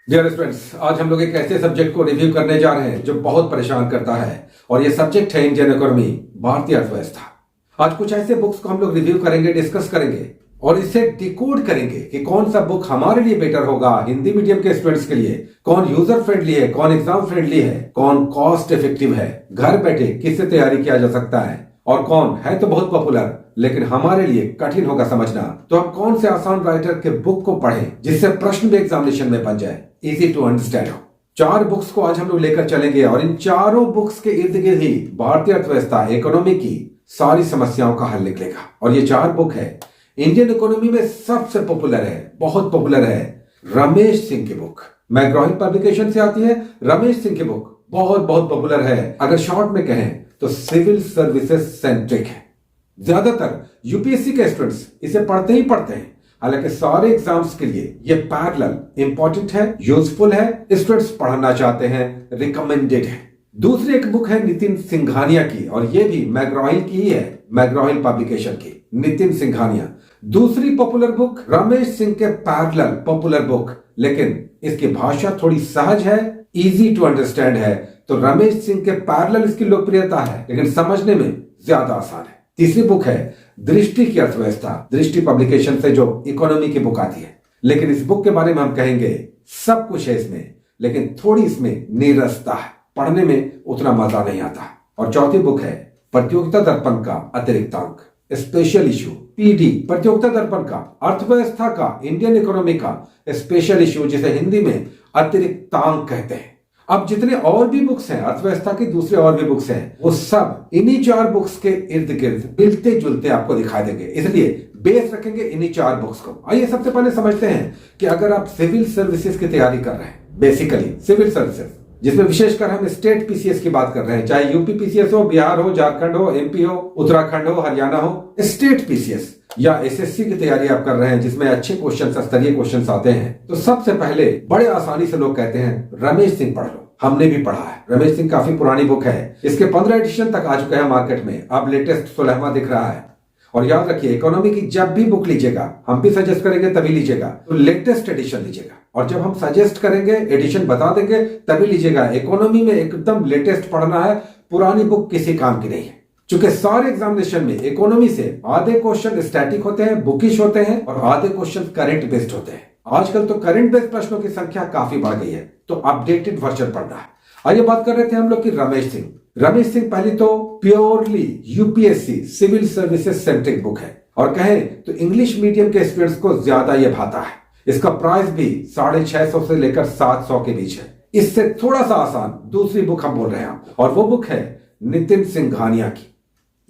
Dear students, आज हम लोग एक ऐसे सब्जेक्ट को रिव्यू करने जा रहे हैं जो बहुत परेशान करता है और ये सब्जेक्ट है इंडियन इकोनॉमी, भारतीय अर्थव्यवस्था। आज कुछ ऐसे बुक्स को हम लोग रिव्यू करेंगे, डिस्कस करेंगे और इसे डिकोड करेंगे कि कौन सा बुक हमारे लिए बेटर होगा, हिंदी मीडियम के स्टूडेंट्स के लिए कौन यूजर फ्रेंडली है, कौन एग्जाम फ्रेंडली है, कौन कॉस्ट इफेक्टिव है, घर बैठे किससे तैयारी किया जा सकता है और कौन है तो बहुत पॉपुलर लेकिन हमारे लिए कठिन होगा समझना। तो हम कौन से आसान राइटर के बुक को पढ़ें जिससे प्रश्न भी एग्जामिनेशन में बन जाए, इजी टू अंडरस्टैंड हो। 4 बुक्स को आज हम लोग लेकर चलेंगे और इन चारों बुक्स के इर्द गिर्द ही भारतीय अर्थव्यवस्था, इकोनॉमी की सारी समस्याओं का हल निकलेगा। और ये 4 बुक है इंडियन इकोनॉमी में सबसे पॉपुलर है, बहुत पॉपुलर है, रमेश सिंह की बुक। मैग्रॉ हिल पब्लिकेशन से आती है रमेश सिंह की बुक, बहुत बहुत पॉपुलर है। अगर शॉर्ट में कहें तो सिविल सर्विसेज सेंट्रिक है। ज्यादातर यूपीएससी के स्टूडेंट्स इसे पढ़ते ही पढ़ते हैं, हालांकि सारे एग्जाम्स के लिए ये पैरेलल इंपॉर्टेंट है, यूजफुल है, स्टूडेंट्स पढ़ना चाहते हैं, रिकमेंडेड है। दूसरी एक बुक है नितिन सिंघानिया की और ये भी मैग्रॉ हिल की ही है, मैग्रॉ हिल पब्लिकेशन की, नितिन सिंघानिया। दूसरी पॉपुलर बुक रमेश सिंह के पैरेलल पॉपुलर बुक, लेकिन इसकी भाषा थोड़ी सहज है, इजी टू अंडरस्टैंड है। तो रमेश सिंह के पैरेलल इसकी लोकप्रियता है लेकिन समझने में ज्यादा आसान है। तीसरी बुक है दृष्टि की अर्थव्यवस्था, दृष्टि पब्लिकेशन से जो इकोनॉमी की बुक आती है, लेकिन इस बुक के बारे में हम कहेंगे सब कुछ है इसमें लेकिन थोड़ी इसमें नीरसता है, पढ़ने में उतना मजा नहीं आता। और चौथी बुक है प्रतियोगिता दर्पण का अतिरिक्तांक, स्पेशल इशू, पीडी, प्रतियोगिता दर्पण का, अर्थव्यवस्था का, इंडियन इकोनॉमी का स्पेशल इशू, जिसे हिंदी में अतिरिक्तांक कहते हैं। अब जितने और भी बुक्स हैं अर्थव्यवस्था की, दूसरे और भी बुक्स हैं, वो सब इन्हीं 4 बुक्स के इर्द गिर्द मिलते जुलते आपको दिखाई देंगे, इसलिए बेस रखेंगे इन्हीं 4 बुक्स को। आइए सबसे पहले समझते हैं कि अगर आप सिविल सर्विसेज की तैयारी कर रहे हैं, बेसिकली सिविल सर्विसेज जिसमें विशेषकर हम स्टेट पीसीएस की बात कर रहे हैं, चाहे यूपी पीसीएस हो, बिहार हो, झारखंड हो, एमपी हो, उत्तराखंड हो, हरियाणा हो, स्टेट पीसीएस या एसएससी की तैयारी आप कर रहे हैं जिसमें अच्छे क्वेश्चन, स्तरीय क्वेश्चन आते हैं, तो सबसे पहले बड़े आसानी से लोग कहते हैं रमेश सिंह पढ़ लो। हमने भी पढ़ा है, रमेश सिंह काफी पुरानी बुक है, इसके 15 एडिशन तक आ चुके हैं मार्केट में, अब लेटेस्ट 16वां दिख रहा है। और याद रखिए इकोनॉमी की जब भी बुक लीजिएगा, हम भी सजेस्ट करेंगे तभी लीजिएगा, तो लेटेस्ट एडिशन लीजिएगा। और जब हम सजेस्ट करेंगे, एडिशन बता देंगे तभी लीजिएगा। इकोनॉमी में एकदम लेटेस्ट पढ़ना है, पुरानी बुक किसी काम की नहीं है। चूंकि सारे एग्जामिनेशन में इकोनॉमी से आधे क्वेश्चन स्टैटिक होते हैं, बुकिश होते हैं और आधे क्वेश्चन करंट बेस्ड होते हैं। आजकल तो करंट बेस्ड प्रश्नों की संख्या काफी बढ़ गई है, तो अपडेटेड वर्जन पढ़ना है। आइए बात कर रहे थे हम लोग की रमेश सिंह। रमेश सिंह पहली तो purely UPSC civil services centric book है और कहें तो इंग्लिश मीडियम के स्टूडेंट्स को ज्यादा यह भाता है। इसका प्राइस भी 650 से लेकर 700 के बीच है। इससे थोड़ा सा आसान दूसरी बुक हम बोल रहे हैं और वो बुक है नितिन सिंघानिया की।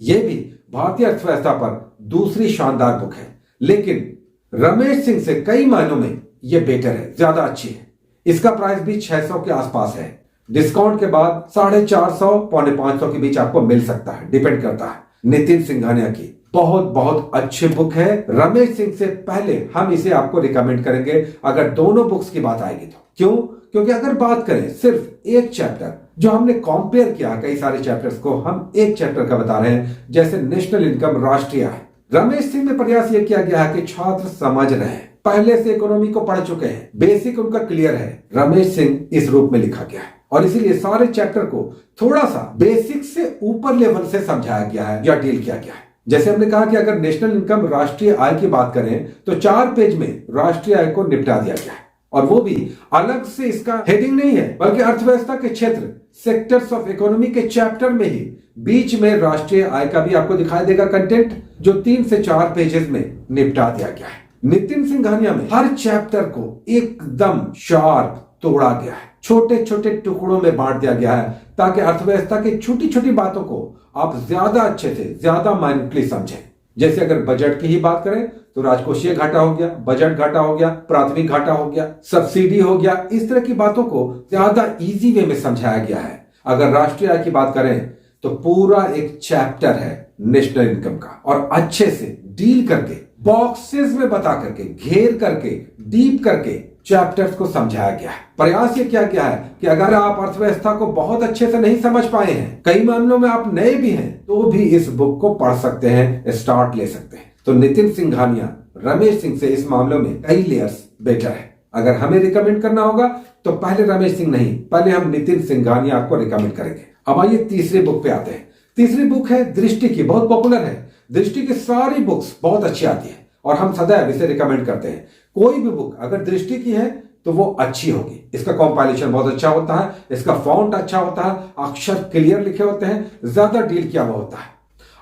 यह भी भारतीय अर्थव्यवस्था पर दूसरी शानदार बुक है, लेकिन रमेश सिंह से कई मायनों में यह बेटर है, ज्यादा अच्छी है। इसका प्राइस भी 600 के आसपास है, डिस्काउंट के बाद 450, 550 के बीच आपको मिल सकता है, डिपेंड करता है। नितिन सिंघानिया की बहुत बहुत अच्छी बुक है। रमेश सिंह से पहले हम इसे आपको रिकमेंड करेंगे अगर दोनों बुक्स की बात आएगी तो। क्यों? क्योंकि अगर बात करें सिर्फ एक चैप्टर, जो हमने कंपेयर किया कई सारे चैप्टर्स को, हम एक चैप्टर का बता रहे हैं, जैसे नेशनल इनकम, राष्ट्रीय आय। रमेश सिंह में प्रयास यह किया गया है कि छात्र समझ रहे हैं, पहले से इकोनॉमी को पढ़ चुके हैं, बेसिक उनका क्लियर है। रमेश सिंह इस रूप में लिखा गया है और इसीलिए सारे चैप्टर को थोड़ा सा बेसिक से ऊपर लेवल से समझाया गया है या डील किया गया है। जैसे हमने कहा कि अगर नेशनल इनकम, राष्ट्रीय आय की बात करें तो 4 पेज में राष्ट्रीय आय को निपटा दिया गया है और वो भी अलग से, इसका हेडिंग नहीं है बल्कि अर्थव्यवस्था के क्षेत्र, सेक्टर्स ऑफ इकोनॉमी के चैप्टर में ही बीच में राष्ट्रीय आय का भी आपको दिखाई देगा कंटेंट, जो 3 से 4 पेजेस में निपटा दिया गया है। नितिन सिंघानिया में हर चैप्टर को एकदम शार्प तोड़ा गया है, छोटे छोटे टुकड़ों में बांट दिया गया है ताकि अर्थव्यवस्था की छोटी छोटी बातों को आप ज्यादा अच्छे से, ज्यादा माइंडफुली समझें। जैसे अगर बजट की ही बात करें तो राजकोषीय घाटा हो गया, बजट घाटा हो गया, प्राथमिक घाटा हो गया, सब्सिडी हो गया, इस तरह की बातों को ज्यादा इजी वे में समझाया गया है। अगर राष्ट्रीय आय की बात करें तो पूरा एक चैप्टर है नेशनल इनकम का और अच्छे से डील करके, बॉक्सेस में बता करके, घेर करके, डीप करके चैप्टर्स को समझाया गया है। प्रयास ये किया गया है कि अगर आप अर्थव्यवस्था को बहुत अच्छे से नहीं समझ पाए हैं, कई मामलों में आप नए भी हैं, तो भी इस बुक को पढ़ सकते हैं, स्टार्ट ले सकते हैं। तो नितिन सिंघानिया रमेश सिंह से इस मामलों में कई लेयर्स बेटर है। अगर हमें रिकमेंड करना होगा तो पहले रमेश सिंह नहीं, पहले हम नितिन सिंघानिया आपको रिकमेंड करेंगे। अब आइए तीसरी बुक पे आते हैं। तीसरी बुक है दृष्टि की, बहुत पॉपुलर है। दृष्टि की सारी बुक्स बहुत अच्छी आती है और हम सदैव इसे रिकमेंड करते हैं। कोई भी बुक अगर दृष्टि की है तो वो अच्छी होगी। इसका कॉम्पाइलेशन बहुत अच्छा होता है, इसका फॉन्ट अच्छा होता है, अक्षर क्लियर लिखे होते हैं, ज्यादा डील किया हुआ होता है।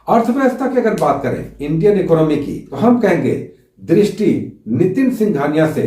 अर्थव्यवस्था की अगर बात करें इंडियन इकोनॉमी की, तो हम कहेंगे दृष्टि नितिन सिंघानिया से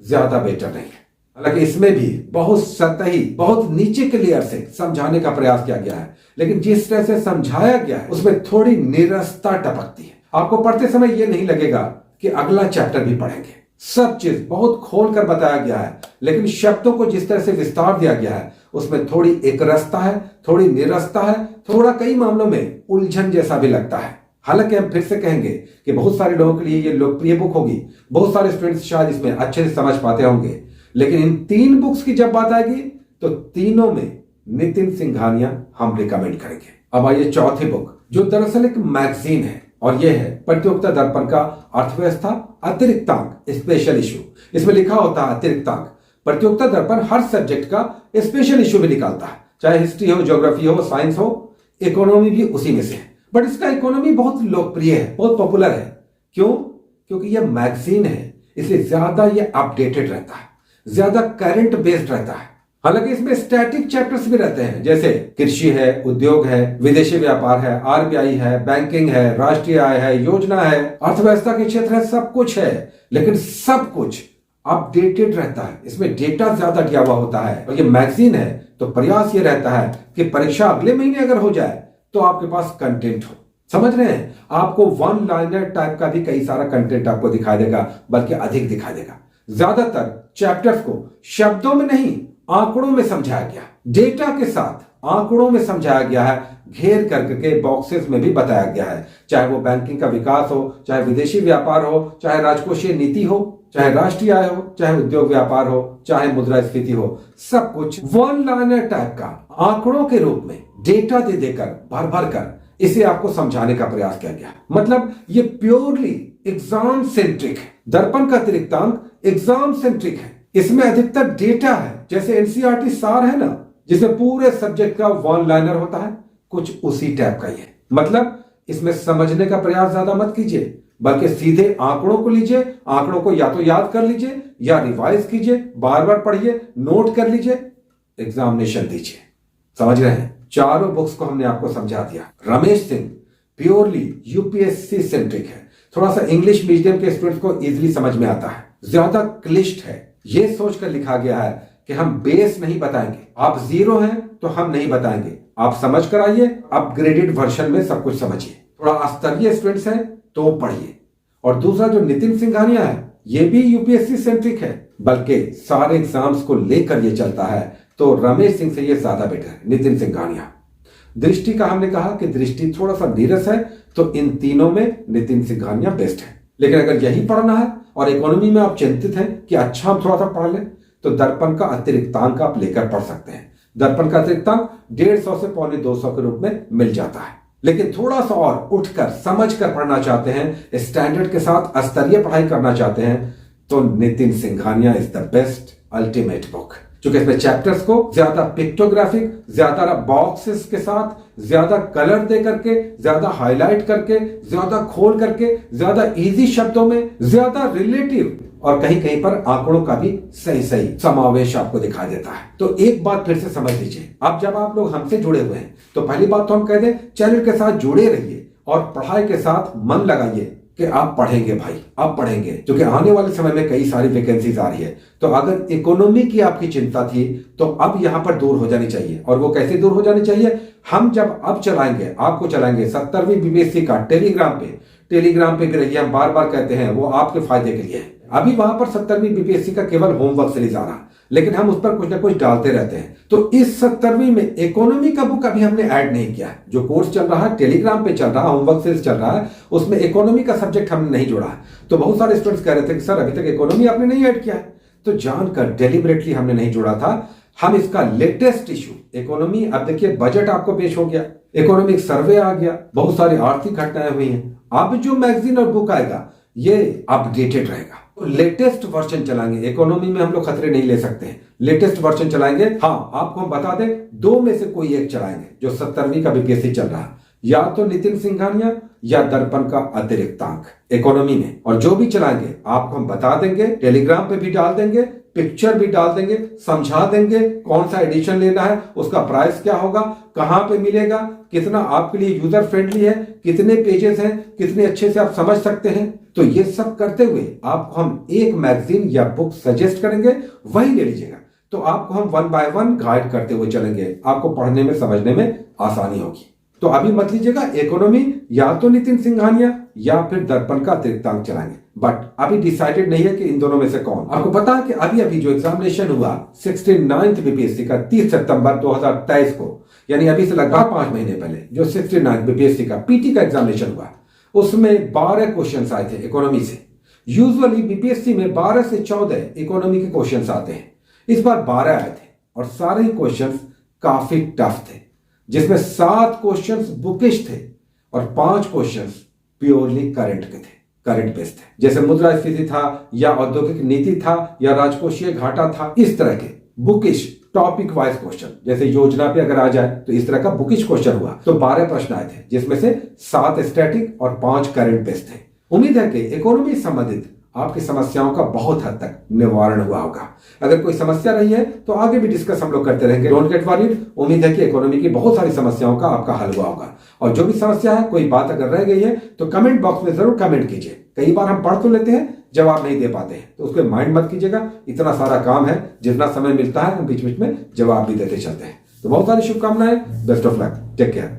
ज्यादा बेटर नहीं है। हालांकि इसमें भी बहुत सतही, बहुत नीचे के लेयर से समझाने का प्रयास किया गया है, लेकिन जिस तरह से समझाया गया है उसमें थोड़ी नीरसता टपकती है। आपको पढ़ते समय यह नहीं लगेगा कि अगला चैप्टर भी पढ़ेंगे। सब चीज बहुत खोल कर बताया गया है, लेकिन शब्दों को जिस तरह से विस्तार दिया गया है उसमें थोड़ी एकरसता है, थोड़ी निरसता है, थोड़ा कई मामलों में उलझन जैसा भी लगता है। हालांकि हम फिर से कहेंगे कि बहुत सारे लोगों के लिए ये लोकप्रिय बुक होगी, बहुत सारे स्टूडेंट्स शायद इसमें अच्छे से समझ पाते होंगे, लेकिन इन 3 बुक्स की जब बात आएगी तो तीनों में नितिन सिंघानिया हम रिकमेंड करेंगे। अब आइए चौथी बुक, जो दरअसल एक मैगजीन है और यह है प्रतियोगिता दर्पण का अर्थव्यवस्था अतिरिक्तांक स्पेशल इशू। इसमें लिखा होता है अतिरिक्तांक। प्रतियोगिता दर्पण हर सब्जेक्ट का स्पेशल इशू भी निकालता है, चाहे हिस्ट्री हो, ज्योग्राफी हो, साइंस हो, इकोनॉमी भी उसी में से है। बट इसका इकोनॉमी बहुत लोकप्रिय है, बहुत पॉपुलर है। क्यों? क्योंकि यह मैगजीन है, इसलिए ज्यादा यह अपडेटेड रहता है, ज्यादा करंट बेस्ड रहता है। हालांकि इसमें स्टैटिक चैप्टर्स भी रहते हैं, जैसे कृषि है, उद्योग है, विदेशी व्यापार है, आरबीआई है, बैंकिंग है, राष्ट्रीय आय है, योजना है, अर्थव्यवस्था के क्षेत्र है, सब कुछ है। लेकिन सब कुछ अपडेटेड रहता है, इसमें डेटा ज्यादा दिया हुआ होता है। और ये मैगजीन है तो प्रयास ये रहता है कि परीक्षा अगले महीने अगर हो जाए तो आपके पास कंटेंट हो। समझ रहे हैं? आपको वन लाइनर टाइप का भी कई सारा कंटेंट आपको दिखाई देगा, बल्कि अधिक दिखाई देगा। ज्यादातर चैप्टर्स को शब्दों में नहीं, आंकड़ों में समझाया गया, डेटा के साथ आंकड़ों में समझाया गया है, घेर करके बॉक्सेस में भी बताया गया है। चाहे वो बैंकिंग का विकास हो, चाहे विदेशी व्यापार हो, चाहे राजकोषीय नीति हो, चाहे राष्ट्रीय आय हो, चाहे उद्योग व्यापार हो, चाहे मुद्रास्फीति हो, सब कुछ वन लाइनर टाइप का आंकड़ों के रूप में डेटा दे देकर भर भर कर इसे आपको समझाने का प्रयास किया गया। मतलब ये प्योरली एग्जाम सेंट्रिक है। दर्पण का अतिरिक्तांक एग्जाम सेंट्रिक है, इसमें अधिकतर डेटा है। जैसे एनसीईआरटी सार है ना, जिसमें पूरे सब्जेक्ट का वन लाइनर होता है, कुछ उसी टाइप का ही है। मतलब इसमें समझने का प्रयास ज्यादा मत कीजिए, बल्कि सीधे आंकड़ों को लीजिए, आंकड़ों को या तो याद कर लीजिए या रिवाइज कीजिए, बार बार पढ़िए, नोट कर लीजिए, एग्जामिनेशन दीजिए। समझ रहे हैं? चारों बुक्स को हमने आपको समझा दिया। Ramesh Singh purely UPSC centric है, थोड़ा सा इंग्लिश मीडियम के स्टूडेंट्स को इजीली समझ में आता है, ज्यादा क्लिष्ट है। यह सोचकर लिखा गया है कि हम बेस नहीं बताएंगे, आप 0 हैं तो हम नहीं बताएंगे, आप समझ कर आइए, अपग्रेडेड वर्जन में सब कुछ समझिए। थोड़ा स्तरीय स्टूडेंट्स हैं तो पढ़िए। और दूसरा जो नितिन सिंघानिया है, यह भी यूपीएससी सेंट्रिक है, बल्कि सारे एग्जाम्स को लेकर यह चलता है, तो रमेश सिंह से यह ज्यादा बेटर है, नितिन सिंघानिया। दृष्टि का हमने कहा कि दृष्टि थोड़ा सा नीरस है, तो इन तीनों में नितिन सिंघानिया बेस्ट है। लेकिन अगर यही पढ़ना है और इकोनॉमी में आप चिंतित हैं कि अच्छा हम थोड़ा सा पढ़ लें, तो दर्पण का अतिरिक्तांक आप लेकर पढ़ सकते हैं। दर्पण का अतिरिक्तांक 150 से 250 के रूप में मिल जाता है। लेकिन थोड़ा सा और उठकर समझ कर पढ़ना चाहते हैं, स्टैंडर्ड के साथ स्तरीय पढ़ाई करना चाहते हैं, तो Nitin Singhania is the best ultimate book. क्योंकि इसमें चैप्टर्स को ज्यादा पिक्टोग्राफिक, ज्यादा बॉक्सेस के साथ, ज्यादा कलर दे करके, ज्यादा हाईलाइट करके, ज्यादा खोल करके, ज्यादा इजी शब्दों में, ज्यादा रिलेटिव और कहीं कहीं पर आंकड़ों का भी सही सही समावेश आपको दिखा देता है। तो एक बात फिर से समझ लीजिए, अब जब आप लोग हमसे जुड़े हुए हैं तो पहली बात तो हम कह दें, चैनल के साथ जुड़े रहिए और पढ़ाई के साथ मन लगाइए कि आप पढ़ेंगे भाई, आप पढ़ेंगे, क्योंकि आने वाले समय में कई सारी वैकेंसीज आ रही है। तो अगर इकोनॉमी की आपकी चिंता थी तो अब यहां पर दूर हो जानी चाहिए। और वो कैसे दूर हो जानी चाहिए? हम जब अब चलाएंगे, आपको चलाएंगे 70वीं बीपीएससी का टेलीग्राम पे भी रहिए, हम बार बार कहते हैं, वो आपके फायदे के लिए है। अभी वहां पर 70वीं बीपीएससी का केवल होमवर्क सीरीज आ रहा, लेकिन हम उस पर कुछ ना कुछ डालते रहते हैं। तो इस 70वीं में इकोनॉमी का बुक अभी हमने ऐड नहीं किया। जो कोर्स चल रहा है, टेलीग्राम पे चल रहा है, होमवर्क सीरीज चल रहा है, उसमें इकोनॉमी का सब्जेक्ट हमने नहीं जोड़ा है। तो बहुत सारे स्टूडेंट्स कह रहे थे कि सर अभी तक इकोनॉमी आपने नहीं ऐड किया है। तो जानकर डेलिबरेटली हमने नहीं जोड़ा था। हम इसका लेटेस्ट इशू इकोनॉमी, अब देखिए बजट आपको पेश हो गया, इकोनॉमिक सर्वे आ गया, बहुत सारी आर्थिक घटनाएं हुई हैं। अब जो मैगजीन और बुक आएगा ये अपडेटेड रहेगा। लेटेस्ट वर्जन चलाएंगे, इकोनॉमी में हम लोग खतरे नहीं ले सकते हैं, लेटेस्ट वर्जन चलाएंगे। हाँ, आपको हम बता दें, दो में से कोई एक चलाएंगे। जो 70वीं का बीपीएससी चल रहा है, या तो नितिन सिंघानिया या दर्पण का अतिरिक्तांक इकोनॉमी में, और जो भी चलाएंगे आपको हम बता देंगे, टेलीग्राम पे भी डाल देंगे, पिक्चर भी डाल देंगे, समझा देंगे कौन सा एडिशन लेना है, उसका प्राइस क्या होगा, कहां पे मिलेगा, कितना आपके लिए यूजर फ्रेंडली है, कितने पेजेस हैं, कितने अच्छे से आप समझ सकते हैं। तो ये सब करते हुए आपको हम एक मैगजीन या बुक सजेस्ट करेंगे, वही ले लीजिएगा। तो आपको हम 1 बाय 1 गाइड करते हुए चलेंगे, आपको पढ़ने में समझने में आसानी होगी। तो अभी मत लीजिएगा इकोनॉमी, या तो नितिन सिंघानिया या फिर दर्पण का अतिरिक्तांक चलाएंगे, बट अभी डिसाइडेड नहीं है कि इन दोनों में से कौन। आपको पता है कि अभी जो एग्जामिनेशन हुआ 69th बीपीएससी का 30 सितंबर 2023 को, यानी अभी से लगभग 5 महीने पहले, जो 69th बीपीएससी का पीटी का एग्जामिनेशन हुआ, उसमें 12 क्वेश्चन आए थे इकोनॉमी से। यूजुअली बीपीएससी में 12 से 14 इकोनॉमी के क्वेश्चन आते हैं, इस बार 12 आए थे और सारे क्वेश्चन काफी टफ थे, जिसमें 7 क्वेश्चंस बुकिश थे और 5 क्वेश्चंस प्योरली करंट के थे, करंट बेस्ड थे। जैसे मुद्रास्फीति था, या औद्योगिक नीति था, या राजकोषीय घाटा था। इस तरह के बुकिश टॉपिक वाइज क्वेश्चन, जैसे योजना पे अगर आ जाए तो इस तरह का बुकिश क्वेश्चन हुआ। तो 12 प्रश्न आए थे, जिसमें से 7 स्टैटिक और 5 करंट बेस्ड थे। उम्मीद है कि इकोनॉमी संबंधित आपकी समस्याओं का बहुत हद तक निवारण हुआ होगा। अगर कोई समस्या रही है तो आगे भी डिस्कस हम लोग करते रहेंगे, डोंट गेट वरीड। उम्मीद है कि इकोनॉमी की बहुत सारी समस्याओं का आपका हल हुआ होगा। और जो भी समस्या है, कोई बात अगर रह गई है तो कमेंट बॉक्स में जरूर कमेंट कीजिए। कई बार हम पढ़ तो लेते हैं, जवाब नहीं दे पाते हैं, तो उसको माइंड मत कीजिएगा। इतना सारा काम है, जितना समय मिलता है हम बीच बीच में जवाब भी देते चलते हैं। तो बहुत सारी शुभकामनाएं, best of luck, take care.